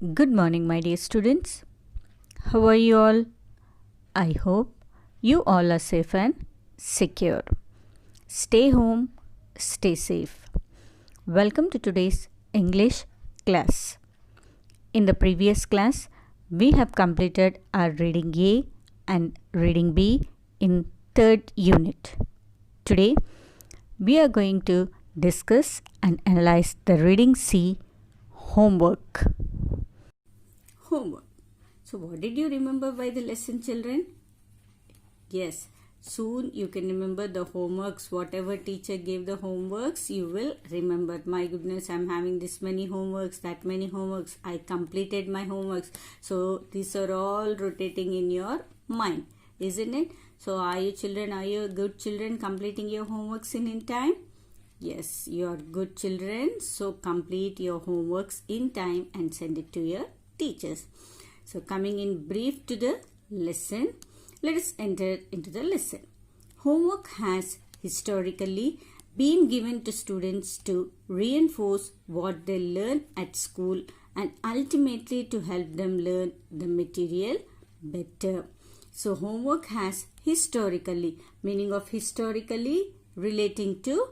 Good morning, my dear students. How are you all? I hope you all are safe and secure. Stay home, stay safe. Welcome to today's English class. In the previous class, we have completed our reading A and reading B in third unit. Today, we are going to discuss and analyze the reading C homework. Homework. So, what did you remember by the lesson, children? Yes, soon you can remember the homeworks. Whatever teacher gave the homeworks, you will remember. My goodness, I'm having this many homeworks, that many homeworks. I completed my homeworks. So, these are all rotating in your mind, isn't it? So, are you good children completing your homeworks in time? Yes, you are good children. So, complete your homeworks in time and send it to your teachers. So, coming in brief to the lesson, let us enter into the lesson. Homework has historically been given to students to reinforce what they learn at school and ultimately to help them learn the material better. So, homework has historically, meaning of historically relating to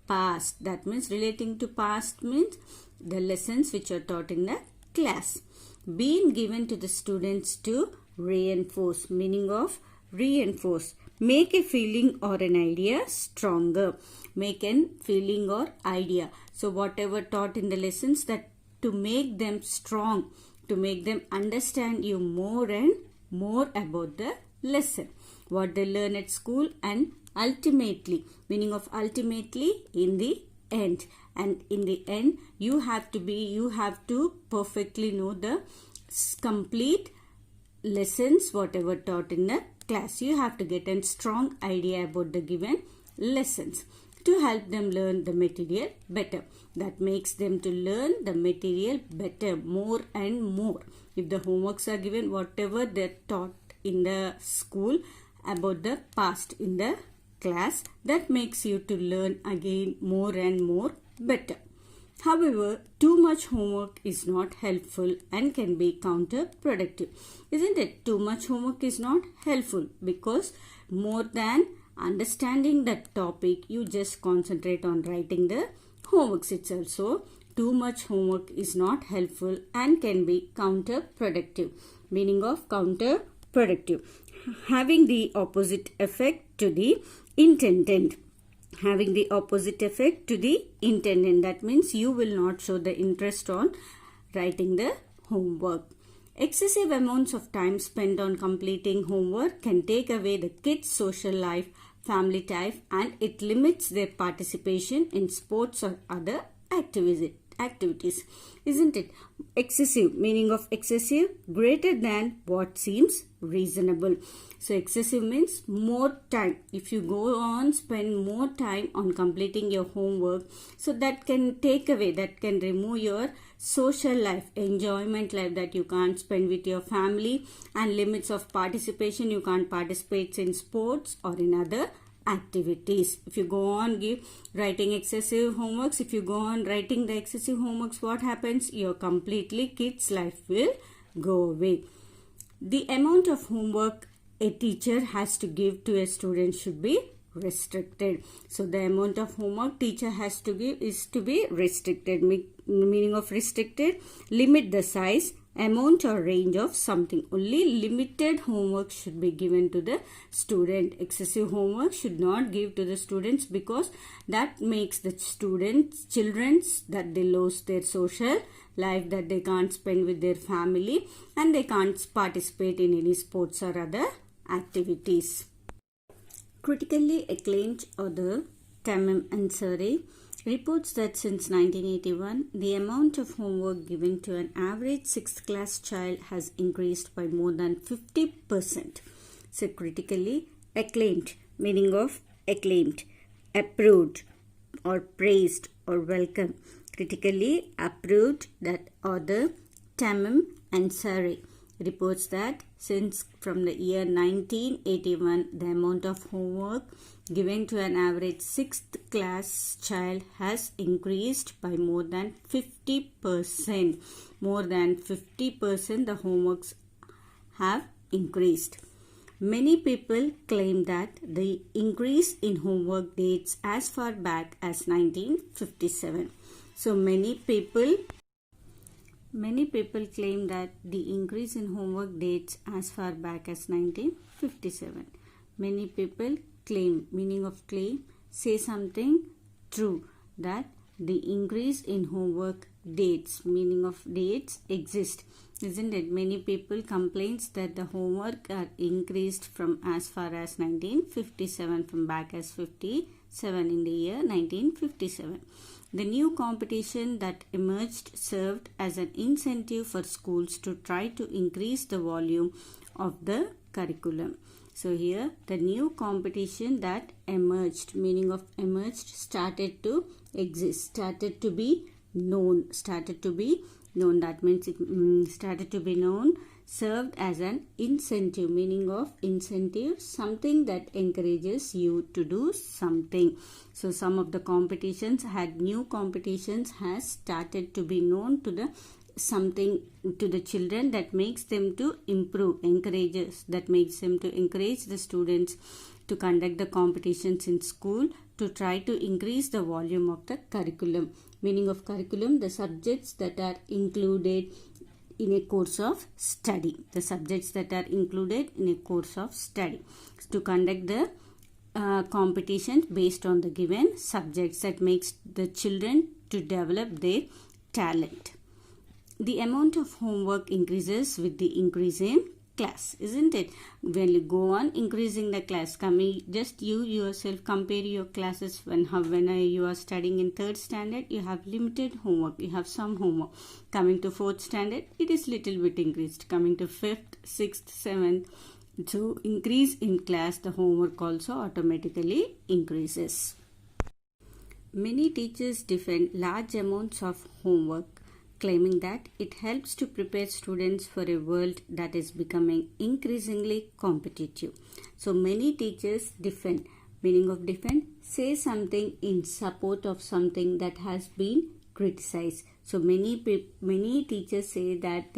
past. That means relating to past means the lessons which are taught in the class. Being given to the students to reinforce, meaning of reinforce, make a feeling or an idea stronger, make a feeling or idea. So whatever taught in the lessons, that to make them strong, to make them understand you more and more about the lesson, what they learn at school, and ultimately, meaning of ultimately, in the end. And in the end, you have to perfectly know the complete lessons whatever taught in the class. You have to get a strong idea about the given lessons to help them learn the material better. That makes them to learn the material better, more and more. If the homeworks are given, whatever they're taught in the school about the past in the class, that makes you to learn again more and more better. However, too much homework is not helpful and can be counterproductive. Isn't it? Too much homework is not helpful because more than understanding that topic, you just concentrate on writing the homeworks itself. So, too much homework is not helpful and can be counterproductive. Meaning of counterproductive. Having the opposite effect to the intended. Having the opposite effect to the intended. That means you will not show the interest on writing the homework. Excessive amounts of time spent on completing homework can take away the kids' social life, family life, and it limits their participation in sports or other activities. Isn't it? Excessive, meaning of excessive, greater than what seems reasonable. So excessive means more time. If you go on spend more time on completing your homework, so that can take away, that can remove your social life, enjoyment life that you can't spend with your family, and limits of participation. You can't participate in sports or in other activities. If you go on writing excessive homeworks, if you go on writing the excessive homeworks, what happens? Your completely kids' life will go away. The amount of homework a teacher has to give to a student should be restricted. So the amount of homework teacher has to give is to be restricted. Meaning of restricted, limit the size, amount or range of something. Only limited homework should be given to the student. Excessive homework should not give to the students because that makes the children that they lose their social life, that they can't spend with their family, and they can't participate in any sports or other activities. Critically acclaimed author Tamim Ansari reports that since 1981, the amount of homework given to an average 6th class child has increased by more than 50%. So, critically acclaimed, meaning of acclaimed, approved or praised or welcome. Critically approved, that author Tamim Ansari. reports that since from the year 1981, the amount of homework given to an average 6th class child has increased by more than 50%. More than 50% the homeworks have increased. Many people claim that the increase in homework dates as far back as 1957. So many people claim that the increase in homework dates as far back as 1957. Many people claim, meaning of claim, say something true, that the increase in homework dates, meaning of dates, exist, isn't it? Many people complains that the homework are increased from as far as 1957, from back as 57 in the year 1957. The new competition that emerged served as an incentive for schools to try to increase the volume of the curriculum. So here the new competition that emerged, meaning of emerged, started to exist, started to be known. That means it started to be known, served as an incentive, meaning of incentive, something that encourages you to do something. So some of the competitions had new competitions has started to be known to the something to the children that makes them to improve, encourages, that makes them to encourage the students to conduct the competitions in school to try to increase the volume of the curriculum. Meaning of curriculum, the subjects that are included in a course of study. The subjects that are included in a course of study. To conduct the competitions based on the given subjects that makes the children to develop their talent. The amount of homework increases with the increase in class, isn't it? When you go on increasing the class, just you yourself compare your classes. When you are studying in 3rd standard, you have limited homework, you have some homework. Coming to 4th standard, it is little bit increased. Coming to 5th, 6th, 7th, so increase in class, the homework also automatically increases. Many teachers defend large amounts of homework, claiming that it helps to prepare students for a world that is becoming increasingly competitive. So many teachers defend, meaning of defend, say something in support of something that has been criticized. So many teachers say that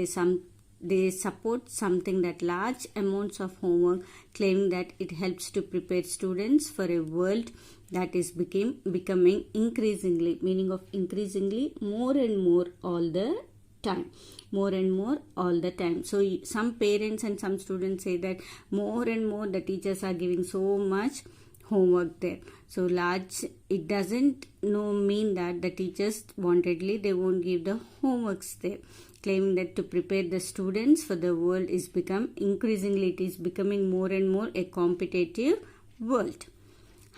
they support something, that large amounts of homework, claiming that it helps to prepare students for a world that is becoming increasingly, meaning of increasingly, more and more all the time. More and more all the time. So some parents and some students say that more and more the teachers are giving so much homework there. So large, it doesn't mean that the teachers wantedly they won't give the homeworks there, claiming that to prepare the students for the world is increasingly, it is becoming more and more a competitive world.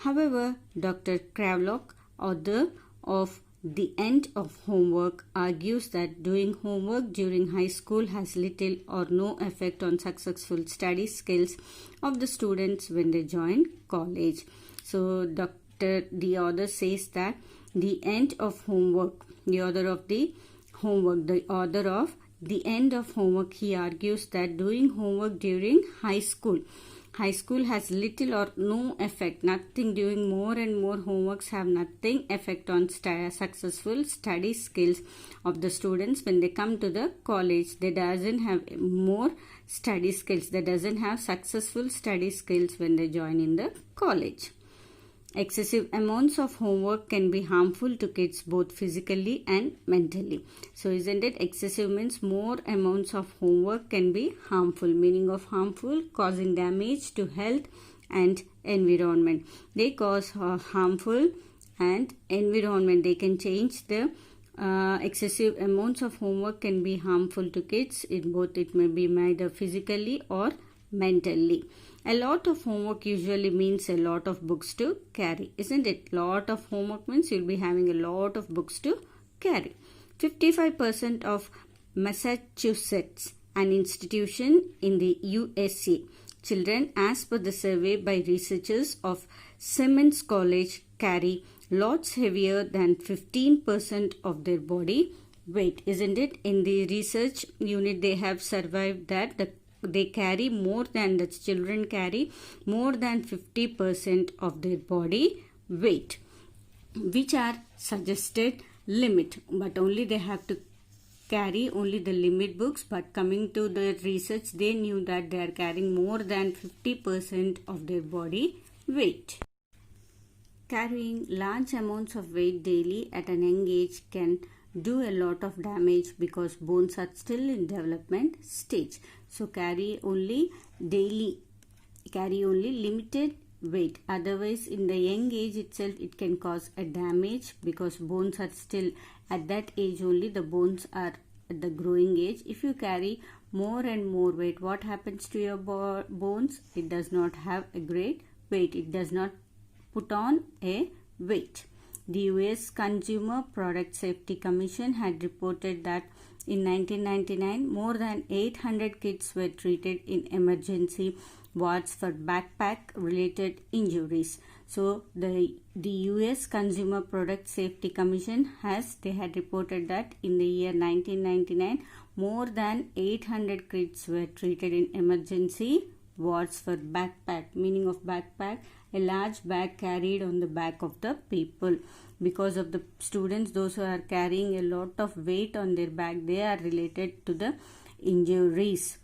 However, Dr. Cravlock, author of The End of Homework, argues that doing homework during high school has little or no effect on successful study skills of the students when they join college. So the author says that the end of homework, the author of The End of Homework, he argues that doing homework during high school has little or no effect, nothing. Doing more and more homeworks have nothing effect on successful study skills of the students when they come to the college. They doesn't have more study skills, they doesn't have successful study skills when they join in the college. Excessive amounts of homework can be harmful to kids both physically and mentally. So isn't it, excessive means more amounts of homework can be harmful, meaning of harmful, causing damage to health and environment. They cause harmful and environment. They can change the excessive amounts of homework can be harmful to kids. It may be either physically or mentally. A lot of homework usually means a lot of books to carry, isn't it? Lot of homework means you'll be having a lot of books to carry. 55% of Massachusetts, an institution in the USA, children, as per the survey by researchers of Simmons College, carry lots heavier than 15% of their body weight, isn't it? In the research unit, they have survived that they carry more than, the children carry more than 50% of their body weight, which are suggested limit, but only they have to carry only the limit books. But coming to the research, they knew that they are carrying more than 50% of their body weight. Carrying large amounts of weight daily at an young age can do a lot of damage because bones are still in development stage. So carry only limited weight. Otherwise, in the young age itself, it can cause a damage because bones are still at that age only. The bones are at the growing age. If you carry more and more weight, what happens to your bones? It does not have a great weight. It does not put on a weight. The US Consumer Product Safety Commission had reported that in 1999, more than 800 kids were treated in emergency wards for backpack related injuries. So the US Consumer Product Safety Commission had reported that in the year 1999, more than 800 kids were treated in emergency wards for backpack. Meaning of backpack, a large bag carried on the back of the people. Because of the students, those who are carrying a lot of weight on their back, they are related to the injuries.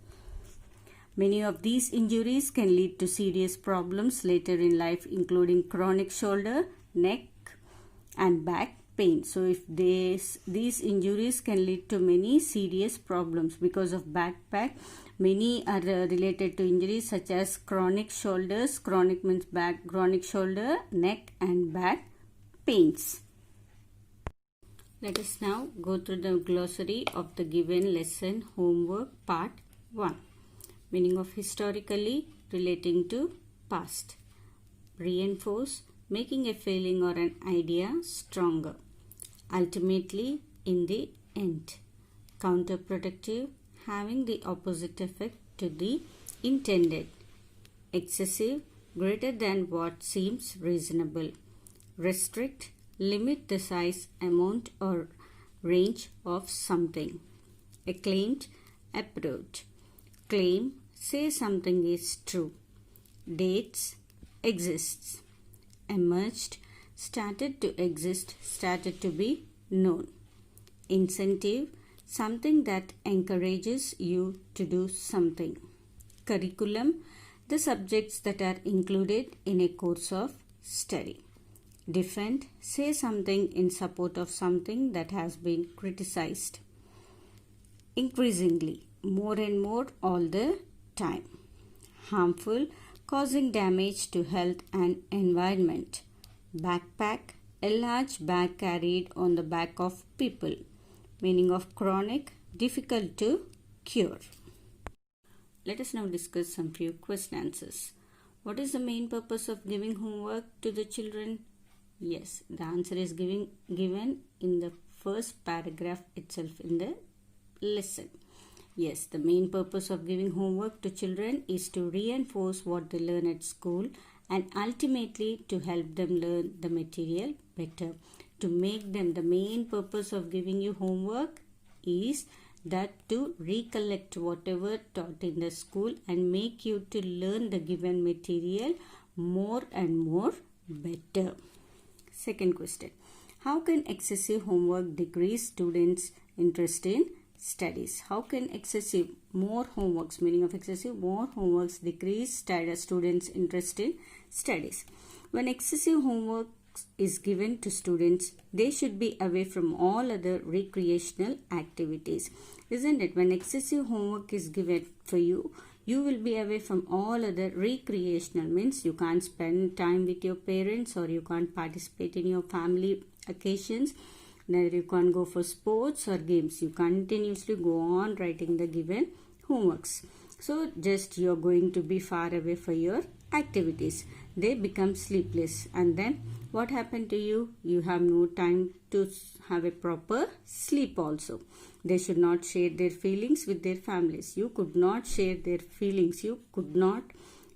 Many of these injuries can lead to serious problems later in life, including chronic shoulder, neck and back pain. So if these injuries can lead to many serious problems because of backpack. Many are related to injuries such as chronic shoulders. Chronic means back, chronic shoulder, neck and back pains. Let us now go through the glossary of the given lesson homework part 1. Meaning of historically, relating to past. Reinforce, making a feeling or an idea stronger. Ultimately, in the end. Counterproductive, having the opposite effect to the intended. Excessive, greater than what seems reasonable. Restrict, limit the size, amount or range of something. Acclaimed, approved. Claim, say something is true. Dates, exists. Emerged, started to exist, started to be known. Incentive, something that encourages you to do something. Curriculum, the subjects that are included in a course of study. Defend, say something in support of something that has been criticized. Increasingly, more and more all the time. Harmful, causing damage to health and environment. Backpack, a large bag carried on the back of people. Meaning of chronic, difficult to cure. Let us now discuss some few question answers. What is the main purpose of giving homework to the children? Yes, the answer is given in the first paragraph itself in the lesson. Yes, the main purpose of giving homework to children is to reinforce what they learn at school and ultimately to help them learn the material better. To make them, the main purpose of giving you homework is that to recollect whatever taught in the school and make you to learn the given material more and more better. Second question. How can excessive homework decrease students' interest in studies? How can excessive more homeworks, meaning of excessive more homeworks, decrease students' interest in studies? When excessive homework is given to students, they should be away from all other recreational activities, isn't it? When excessive homework is given for you, you will be away from all other recreational, means you can't spend time with your parents or you can't participate in your family occasions, neither you can't go for sports or games. You continuously go on writing the given homeworks. So just you're going to be far away for your activities. They become sleepless, and then what happened to you? You have no time to have a proper sleep also. They should not share their feelings with their families. You could not share their feelings. You could not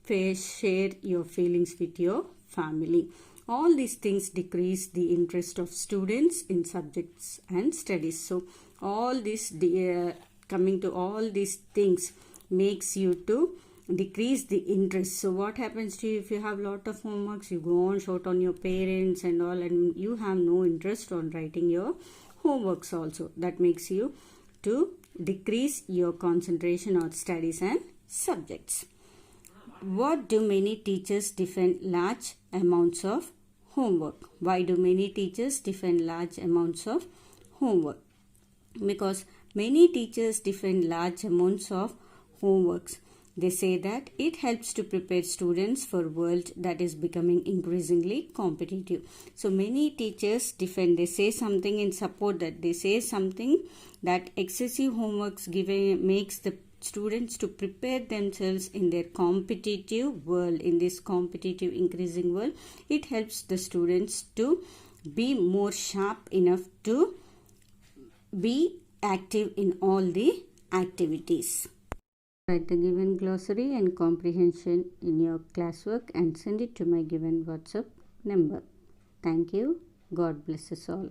share your feelings with your family. All these things decrease the interest of students in subjects and studies. So all this coming to all these things makes you to decrease the interest. So what happens to you if you have lot of homeworks? You go on shout on your parents and all, and you have no interest on writing your homeworks also. That makes you to decrease your concentration on studies and subjects. What do many teachers defend large amounts of homework? Why do many teachers defend large amounts of homework? Because many teachers defend large amounts of homeworks. They say that it helps to prepare students for a world that is becoming increasingly competitive. So many teachers defend, they say something in support that. They say something that excessive homeworks given makes the students to prepare themselves in their competitive world, in this competitive increasing world. It helps the students to be more sharp enough to be active in all the activities. Write the given glossary and comprehension in your classwork and send it to my given WhatsApp number. Thank you. God bless us all.